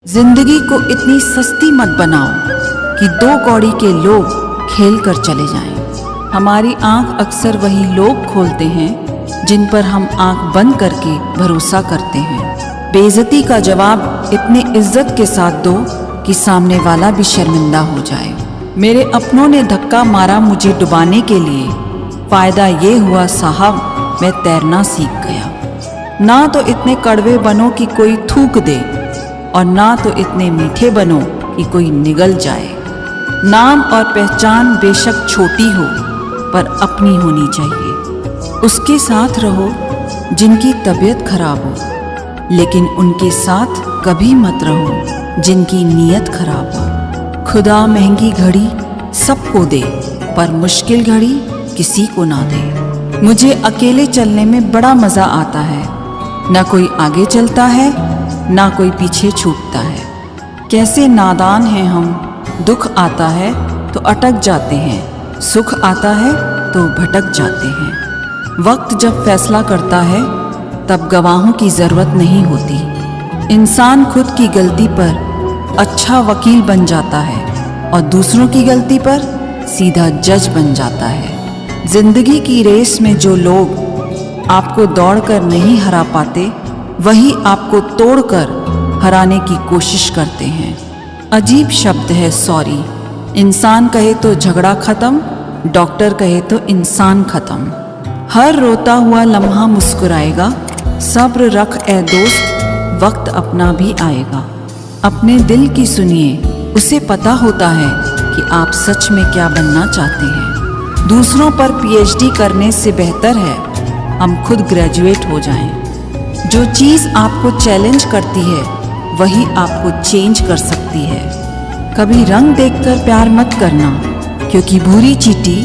जिंदगी को इतनी सस्ती मत बनाओ कि दो कौड़ी के लोग खेल कर चले जाएं। हमारी आंख अक्सर वही लोग खोलते हैं जिन पर हम आंख बंद करके भरोसा करते हैं। बेइज्जती का जवाब इतने इज्जत के साथ दो कि सामने वाला भी शर्मिंदा हो जाए। मेरे अपनों ने धक्का मारा मुझे डुबाने के लिए, फायदा ये हुआ साहब मैं तैरना सीख गया। ना तो इतने कड़वे बनो कि कोई थूक दे और ना तो इतने मीठे बनो कि कोई निगल जाए। नाम और पहचान बेशक छोटी हो पर अपनी होनी चाहिए। उसके साथ रहो जिनकी तबीयत खराब हो, लेकिन उनके साथ कभी मत रहो जिनकी नीयत खराब हो। खुदा महंगी घड़ी सबको दे पर मुश्किल घड़ी किसी को ना दे। मुझे अकेले चलने में बड़ा मज़ा आता है। ना कोई आगे चलता है ना कोई पीछे छूटता है। कैसे नादान हैं हम, दुख आता है तो अटक जाते हैं, सुख आता है तो भटक जाते हैं। वक्त जब फैसला करता है तब गवाहों की ज़रूरत नहीं होती। इंसान खुद की गलती पर अच्छा वकील बन जाता है और दूसरों की गलती पर सीधा जज बन जाता है। जिंदगी की रेस में जो लोग आपको दौड़कर नहीं हरा पाते, वही आपको तोड़कर हराने की कोशिश करते हैं। अजीब शब्द है सॉरी। इंसान कहे तो झगड़ा खत्म, डॉक्टर कहे तो इंसान खत्म। हर रोता हुआ लम्हा मुस्कुराएगा, सब्र रख ए दोस्त, वक्त अपना भी आएगा। अपने दिल की सुनिए, उसे पता होता है कि आप सच में क्या बनना चाहते हैं। दूसरों पर पीएचडी करने से बेहतर है हम खुद ग्रेजुएट हो जाएं। जो चीज़ आपको चैलेंज करती है वही आपको चेंज कर सकती है। कभी रंग देखकर प्यार मत करना, क्योंकि भूरी चींटी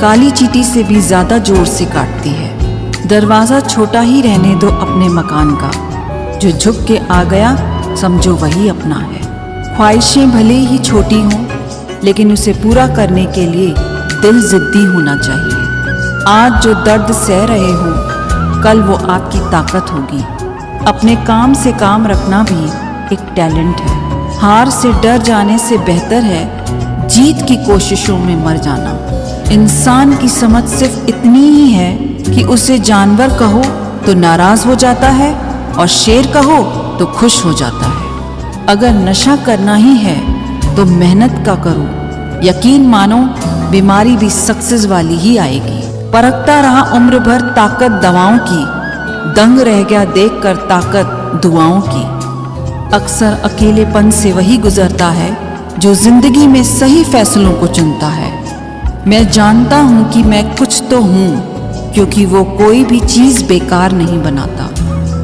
काली चींटी से भी ज़्यादा जोर से काटती है। दरवाज़ा छोटा ही रहने दो अपने मकान का, जो झुक के आ गया समझो वही अपना है। ख्वाहिशें भले ही छोटी हों, लेकिन उसे पूरा करने के लिए दिल ज़िद्दी होना चाहिए। आज जो दर्द सह रहे हो, कल वो आपकी ताकत होगी। अपने काम से काम रखना भी एक टैलेंट है। हार से डर जाने से बेहतर है जीत की कोशिशों में मर जाना। इंसान की समझ सिर्फ इतनी ही है कि उसे जानवर कहो तो नाराज हो जाता है और शेर कहो तो खुश हो जाता है। अगर नशा करना ही है तो मेहनत का करो। यकीन मानो बीमारी भी सक्सेस वाली ही आएगी। परखता रहा उम्र भर ताकत दवाओं की, दंग रह गया देखकर ताकत दुआओं की। अक्सर अकेलेपन से वही गुजरता है जो जिंदगी में सही फैसलों को चुनता है। मैं जानता हूँ कि मैं कुछ तो हूँ, क्योंकि वो कोई भी चीज़ बेकार नहीं बनाता।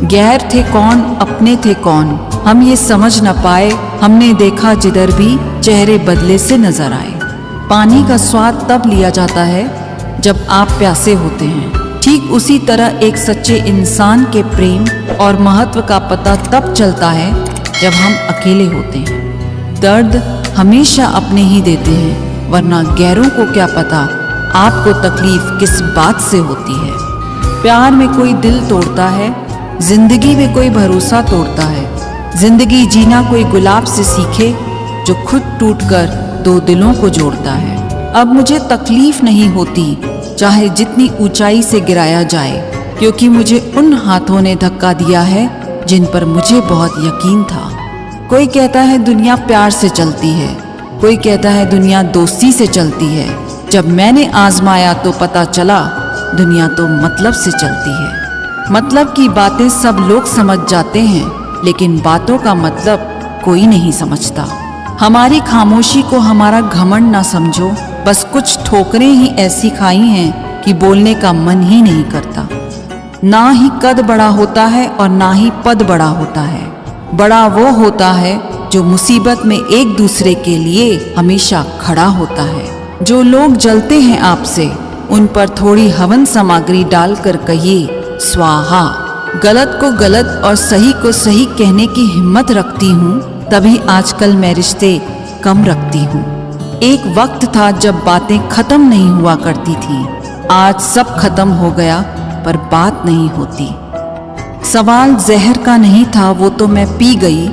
गैर थे कौन अपने थे कौन, हम ये समझ न पाए। हमने देखा जिधर भी चेहरे बदले से नजर आए। पानी का स्वाद तब लिया जाता है जब आप प्यासे होते हैं। ठीक उसी तरह एक सच्चे इंसान के प्रेम और महत्व का पता तब चलता है जब हम अकेले होते हैं। दर्द हमेशा अपने ही देते हैं, वरना गैरों को क्या पता आपको तकलीफ किस बात से होती है। प्यार में कोई दिल तोड़ता है, जिंदगी में कोई भरोसा तोड़ता है। जिंदगी जीना कोई गुलाब से सीखे जो खुद टूटकर दो दिलों को जोड़ता है। अब मुझे तकलीफ नहीं होती चाहे जितनी ऊंचाई से गिराया जाए, क्योंकि मुझे उन हाथों ने धक्का दिया है जिन पर मुझे बहुत यकीन था। कोई कहता है दुनिया प्यार से चलती है, कोई कहता है दुनिया दोस्ती से चलती है। जब मैंने आजमाया तो पता चला दुनिया तो मतलब से चलती है। मतलब की बातें सब लोग समझ जाते हैं, लेकिन बातों का मतलब कोई नहीं समझता। हमारी खामोशी को हमारा घमंड ना समझो, बस कुछ ठोकरें ही ऐसी खाई हैं कि बोलने का मन ही नहीं करता। ना ही कद बड़ा होता है और ना ही पद बड़ा होता है। बड़ा वो होता है जो मुसीबत में एक दूसरे के लिए हमेशा खड़ा होता है। जो लोग जलते हैं आपसे, उन पर थोड़ी हवन सामग्री डालकर कहिए स्वाहा। गलत को गलत और सही को सही कहने की हिम्मत रखती हूँ, तभी आजकल मैं रिश्ते कम रखती हूँ। एक वक्त था जब बातें खत्म नहीं हुआ करती थी। आज सब खत्म हो गया पर बात नहीं होती। सवाल जहर का नहीं था, वो तो मैं पी गई।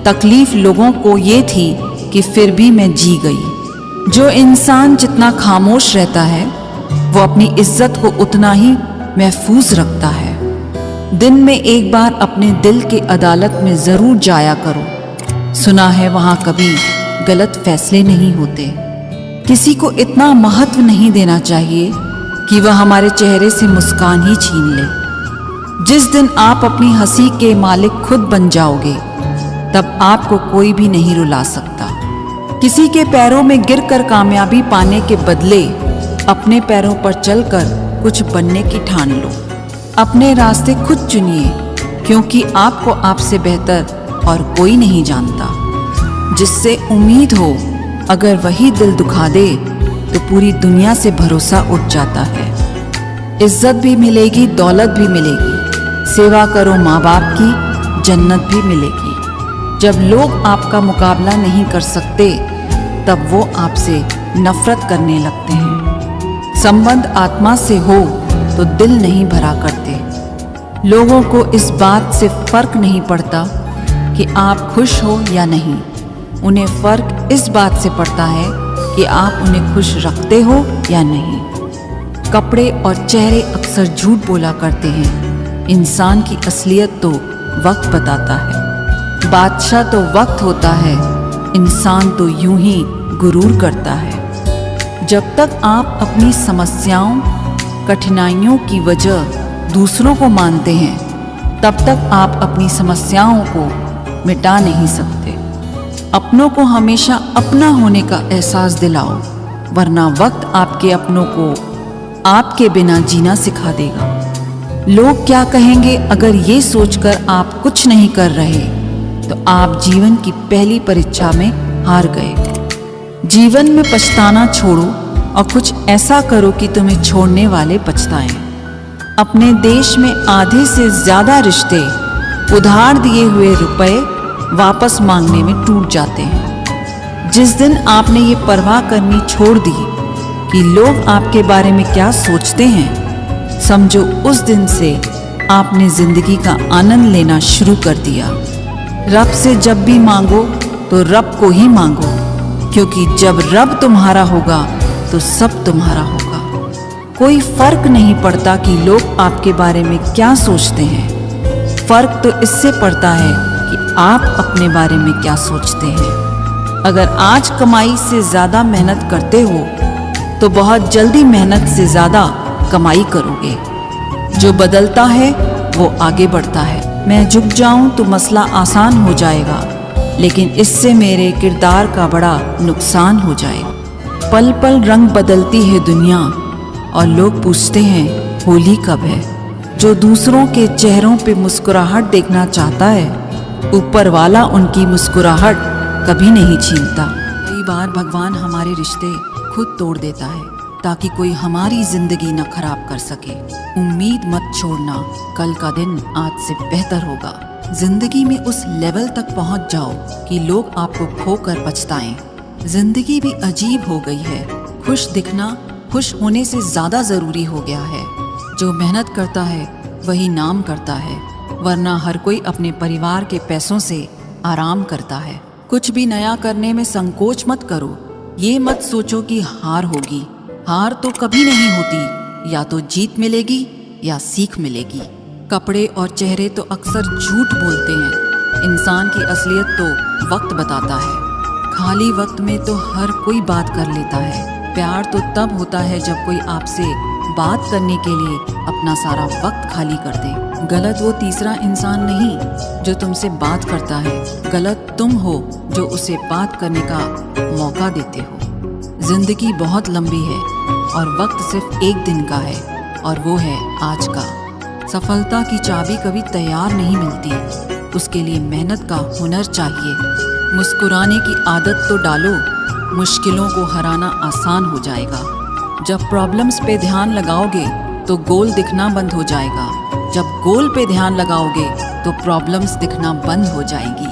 तकलीफ लोगों को ये थी कि फिर भी मैं जी गई। जो इंसान जितना खामोश रहता है वो अपनी इज्जत को उतना ही महफूज रखता है। दिन में एक बार अपने दिल की अदालत में ज़रूर जाया करो। सुना है वहाँ कभी गलत फैसले नहीं होते। किसी को इतना महत्व नहीं देना चाहिए कि वह हमारे चेहरे से मुस्कान ही छीन ले। जिस दिन आप अपनी हंसी के मालिक खुद बन जाओगे तब आपको कोई भी नहीं रुला सकता। किसी के पैरों में गिरकर कामयाबी पाने के बदले अपने पैरों पर चलकर कुछ बनने की ठान लो। अपने रास्ते खुद चुनिए, क्योंकि आपको आपसे बेहतर और कोई नहीं जानता। जिससे उम्मीद हो अगर वही दिल दुखा दे तो पूरी दुनिया से भरोसा उठ जाता है। इज्जत भी मिलेगी, दौलत भी मिलेगी। सेवा करो माँ बाप की, जन्नत भी मिलेगी। जब लोग आपका मुकाबला नहीं कर सकते तब वो आपसे नफरत करने लगते हैं। संबंध आत्मा से हो तो दिल नहीं भरा करते। लोगों को इस बात से फर्क नहीं पड़ता कि आप खुश हो या नहीं। उन्हें फर्क इस बात से पड़ता है कि आप उन्हें खुश रखते हो या नहीं। कपड़े और चेहरे अक्सर झूठ बोला करते हैं। इंसान की असलियत तो वक्त बताता है। बादशाह तो वक्त होता है, इंसान तो यूं ही गुरूर करता है। जब तक आप अपनी समस्याओं, कठिनाइयों की वजह दूसरों को मानते हैं तब तक आप अपनी समस्याओं को मिटा नहीं सकते। अपनों को हमेशा अपना होने का एहसास दिलाओ, वरना वक्त आपके अपनों को आपके बिना जीना सिखा देगा। लोग क्या कहेंगे अगर ये सोचकर आप कुछ नहीं कर रहे तो आप जीवन की पहली परीक्षा में हार गए। जीवन में पछताना छोड़ो और कुछ ऐसा करो कि तुम्हें छोड़ने वाले पछताएं। अपने देश में आधे से ज्यादा रिश्ते उधार दिए हुए रुपए वापस मांगने में टूट जाते हैं। जिस दिन आपने ये परवाह करनी छोड़ दी कि लोग आपके बारे में क्या सोचते हैं, समझो उस दिन से आपने जिंदगी का आनंद लेना शुरू कर दिया। रब से जब भी मांगो तो रब को ही मांगो, क्योंकि जब रब तुम्हारा होगा तो सब तुम्हारा होगा। कोई फर्क नहीं पड़ता कि लोग आपके बारे में क्या सोचते हैं। फर्क तो इससे पड़ता है कि आप अपने बारे में क्या सोचते हैं। अगर आज कमाई से ज़्यादा मेहनत करते हो तो बहुत जल्दी मेहनत से ज़्यादा कमाई करोगे। जो बदलता है वो आगे बढ़ता है। मैं झुक जाऊं तो मसला आसान हो जाएगा, लेकिन इससे मेरे किरदार का बड़ा नुकसान हो जाएगा। पल पल रंग बदलती है दुनिया और लोग पूछते हैं होली कब है। जो दूसरों के चेहरों पे मुस्कुराहट देखना चाहता है, ऊपर वाला उनकी मुस्कुराहट कभी नहीं छीनता। कई बार भगवान हमारे रिश्ते खुद तोड़ देता है ताकि कोई हमारी जिंदगी न खराब कर सके। उम्मीद मत छोड़ना, कल का दिन आज से बेहतर होगा। जिंदगी में उस लेवल तक पहुंच जाओ कि लोग आपको खोकर पछताएं। जिंदगी भी अजीब हो गई है। खुश दिखना खुश होने से ज्यादा जरूरी हो गया है। जो मेहनत करता है वही नाम करता है, वरना हर कोई अपने परिवार के पैसों से आराम करता है। कुछ भी नया करने में संकोच मत करो। ये मत सोचो कि हार होगी। हार तो कभी नहीं होती, या तो जीत मिलेगी या सीख मिलेगी। कपड़े और चेहरे तो अक्सर झूठ बोलते हैं। इंसान की असलियत तो वक्त बताता है। खाली वक्त में तो हर कोई बात कर लेता है। प्यार तो तब होता है जब कोई आपसे बात करने के लिए अपना सारा वक्त खाली कर दे। गलत वो तीसरा इंसान नहीं जो तुमसे बात करता है, गलत तुम हो जो उसे बात करने का मौका देते हो। जिंदगी बहुत लंबी है और वक्त सिर्फ एक दिन का है, और वो है आज का। सफलता की चाबी कभी तैयार नहीं मिलती, उसके लिए मेहनत का हुनर चाहिए। मुस्कुराने की आदत तो डालो, मुश्किलों को हराना आसान हो जाएगा। जब प्रॉब्लम्स पे ध्यान लगाओगे तो गोल दिखना बंद हो जाएगा। जब गोल पे ध्यान लगाओगे तो प्रॉब्लम्स दिखना बंद हो जाएगी।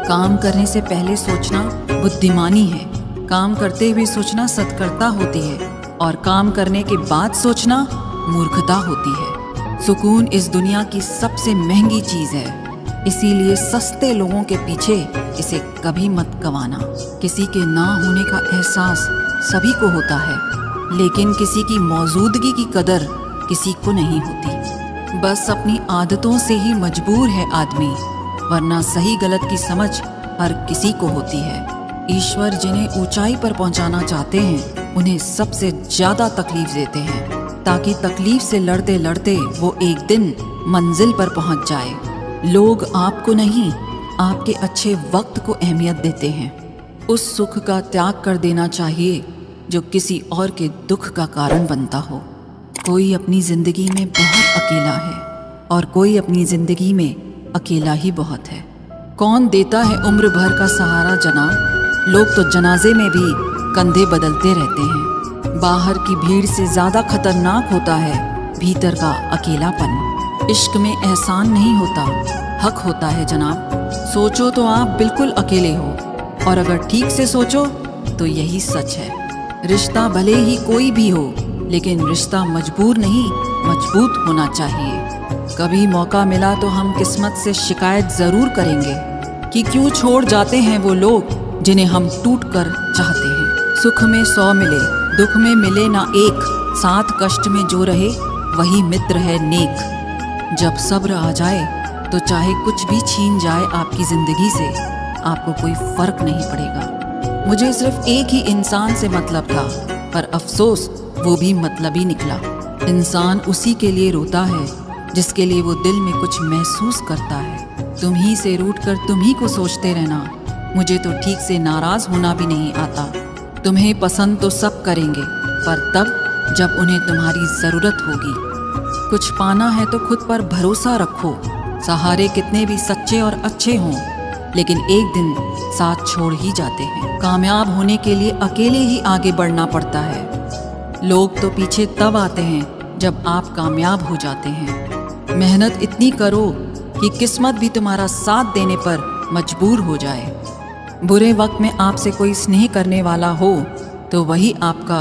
काम करने से पहले सोचना बुद्धिमानी है। काम करते हुए सोचना सत्कर्ता होती है, और काम करने के बाद सोचना मूर्खता होती है। सुकून इस दुनिया की सबसे महंगी चीज़ है, इसीलिए सस्ते लोगों के पीछे इसे कभी मत गंवाना। किसी के ना होने का एहसास सभी को होता है, लेकिन किसी की मौजूदगी की कदर किसी को नहीं होती। बस अपनी आदतों से ही मजबूर है आदमी, वरना सही गलत की समझ हर किसी को होती है। ईश्वर जिन्हें ऊंचाई पर पहुंचाना चाहते हैं उन्हें सबसे ज्यादा तकलीफ देते हैं, ताकि तकलीफ से लड़ते लड़ते वो एक दिन मंजिल पर पहुंच जाए। लोग आपको नहीं, आपके अच्छे वक्त को अहमियत देते हैं। उस सुख का त्याग कर देना चाहिए जो किसी और के दुख का कारण बनता हो। कोई अपनी जिंदगी में बहुत अकेला है और कोई अपनी जिंदगी में अकेला ही बहुत है। कौन देता है उम्र भर का सहारा जनाब? लोग तो जनाजे में भी कंधे बदलते रहते हैं। बाहर की भीड़ से ज्यादा खतरनाक होता है भीतर का अकेलापन। इश्क में एहसान नहीं होता, हक होता है जनाब। सोचो तो आप बिल्कुल अकेले हो, और अगर ठीक से सोचो तो यही सच है। रिश्ता भले ही कोई भी हो, लेकिन रिश्ता मजबूर नहीं, मजबूत होना चाहिए। कभी मौका मिला तो हम किस्मत से शिकायत जरूर करेंगे कि क्यों छोड़ जाते हैं वो लोग जिन्हें हम टूट कर चाहते हैं। सुख में 100 मिले, दुख में मिले ना एक, साथ कष्ट में जो रहे वही मित्र है नेक। जब सब्र आ जाए तो चाहे कुछ भी छीन जाए आपकी जिंदगी से, आपको कोई फर्क नहीं पड़ेगा। मुझे सिर्फ एक ही इंसान से मतलब था, पर अफसोस वो भी मतलबी निकला। इंसान उसी के लिए रोता है जिसके लिए वो दिल में कुछ महसूस करता है। तुम ही से रूठ कर तुम ही को सोचते रहना, मुझे तो ठीक से नाराज होना भी नहीं आता। तुम्हें पसंद तो सब करेंगे, पर तब जब उन्हें तुम्हारी जरूरत होगी। कुछ पाना है तो खुद पर भरोसा रखो। सहारे कितने भी सच्चे और अच्छे हों, लेकिन एक दिन साथ छोड़ ही जाते हैं। कामयाब होने के लिए अकेले ही आगे बढ़ना पड़ता है। लोग तो पीछे तब आते हैं जब आप कामयाब हो जाते हैं। मेहनत इतनी करो कि किस्मत भी तुम्हारा साथ देने पर मजबूर हो जाए। बुरे वक्त में आपसे कोई स्नेह करने वाला हो तो वही आपका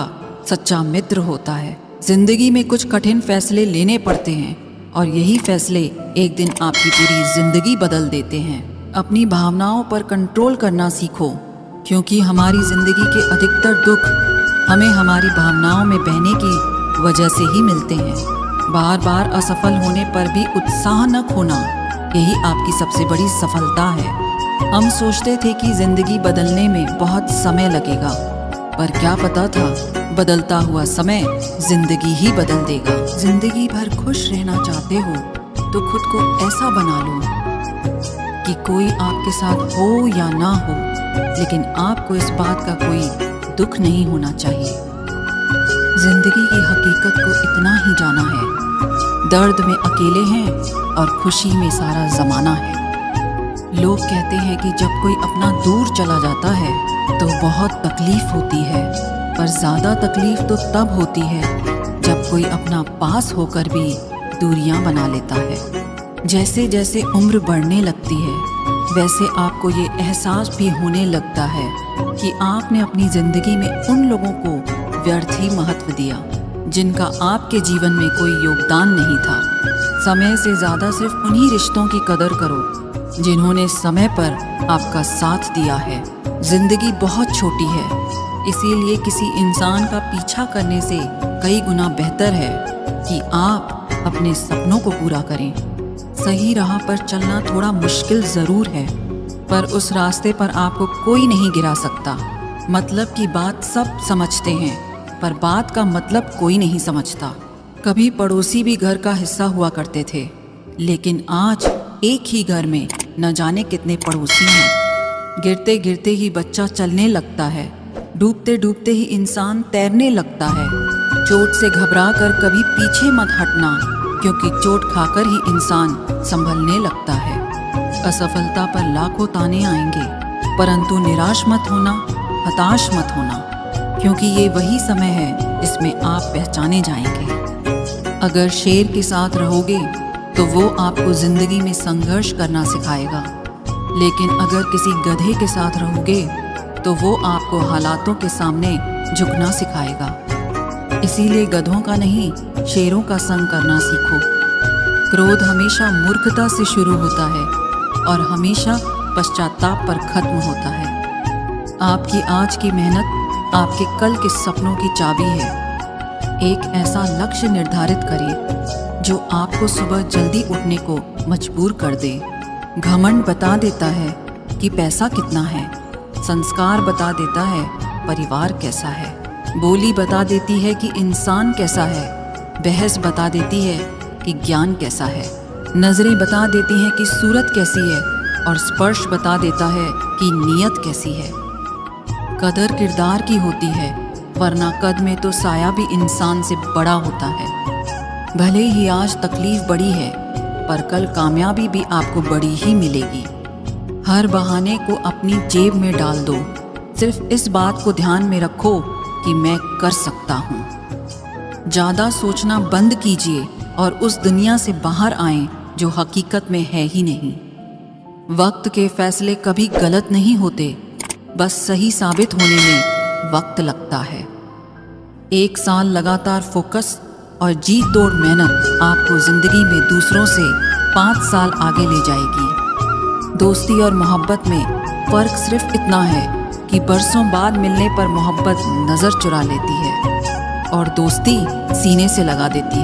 सच्चा मित्र होता है। जिंदगी में कुछ कठिन फैसले लेने पड़ते हैं, और यही फैसले एक दिन आपकी पूरी जिंदगी बदल देते हैं। अपनी भावनाओं पर कंट्रोल करना सीखो, क्योंकि हमारी जिंदगी के अधिकतर दुख हमें हमारी भावनाओं में बहने की वजह से ही मिलते हैं। बार बार असफल होने पर भी उत्साह न खोना, यही आपकी सबसे बड़ी सफलता है। हम सोचते थे कि जिंदगी बदलने में बहुत समय लगेगा, पर क्या पता था बदलता हुआ समय जिंदगी ही बदल देगा। जिंदगी भर खुश रहना चाहते हो तो खुद को ऐसा बना लो कि कोई आपके साथ हो या ना हो, लेकिन आपको इस बात का कोई दुख नहीं होना चाहिए। जिंदगी की हकीकत को इतना ही जाना है, दर्द में अकेले हैं और खुशी में सारा जमाना है। लोग कहते हैं कि जब कोई अपना दूर चला जाता है तो बहुत तकलीफ होती है, पर ज़्यादा तकलीफ तो तब होती है जब कोई अपना पास होकर भी दूरियां बना लेता है। जैसे जैसे उम्र बढ़ने लगती है, वैसे आपको ये एहसास भी होने लगता है कि आपने अपनी ज़िंदगी में उन लोगों को व्यर्थ ही महत्व दिया जिनका आपके जीवन में कोई योगदान नहीं था। समय से ज़्यादा सिर्फ उन्हीं रिश्तों की कदर करो जिन्होंने समय पर आपका साथ दिया है। जिंदगी बहुत छोटी है, इसीलिए किसी इंसान का पीछा करने से कई गुना बेहतर है कि आप अपने सपनों को पूरा करें। सही राह पर चलना थोड़ा मुश्किल ज़रूर है, पर उस रास्ते पर आपको कोई नहीं गिरा सकता। मतलब की बात सब समझते हैं, पर बात का मतलब कोई नहीं समझता। कभी पड़ोसी भी घर का हिस्सा हुआ करते थे, लेकिन आज एक ही घर में न जाने कितने पड़ोसी हैं। गिरते गिरते ही बच्चा चलने लगता है, डूबते डूबते ही इंसान तैरने लगता है। चोट से घबरा कर कभी पीछे मत हटना, क्योंकि चोट खाकर ही इंसान संभलने लगता है। असफलता पर लाखों ताने आएंगे, परंतु निराश मत होना, हताश मत होना, क्योंकि ये वही समय है जिसमें आप पहचाने जाएंगे। अगर शेर के साथ रहोगे तो वो आपको जिंदगी में संघर्ष करना सिखाएगा, लेकिन अगर किसी गधे के साथ रहोगे तो वो आपको हालातों के सामने झुकना सिखाएगा। इसीलिए गधों का नहीं, शेरों का संग करना सीखो। क्रोध हमेशा मूर्खता से शुरू होता है और हमेशा पश्चाताप पर खत्म होता है। आपकी आज की मेहनत आपके कल के सपनों की चाबी है। एक ऐसा लक्ष्य निर्धारित करिए जो आपको सुबह जल्दी उठने को मजबूर कर दे। घमंड बता देता है कि पैसा कितना है, संस्कार बता देता है परिवार कैसा है, बोली बता देती है कि इंसान कैसा है, बहस बता देती है कि ज्ञान कैसा है, नजरें बता देती हैं कि सूरत कैसी है और स्पर्श बता देता है कि नीयत कैसी है। कदर किरदार की होती है, वरना कद में तो साया भी इंसान से बड़ा होता है। भले ही आज तकलीफ बड़ी है, पर कल कामयाबी भी आपको बड़ी ही मिलेगी। हर बहाने को अपनी जेब में डाल दो, सिर्फ इस बात को ध्यान में रखो कि मैं कर सकता हूँ। ज़्यादा सोचना बंद कीजिए और उस दुनिया से बाहर आएं जो हकीकत में है ही नहीं। वक्त के फैसले कभी गलत नहीं होते, बस सही साबित होने में वक्त लगता है। 1 साल लगातार फोकस और जी तोड़ मेहनत आपको जिंदगी में दूसरों से 5 साल आगे ले जाएगी। दोस्ती और मोहब्बत में फ़र्क सिर्फ इतना है कि बरसों बाद मिलने पर मोहब्बत नज़र चुरा लेती है और दोस्ती सीने से लगा देती है।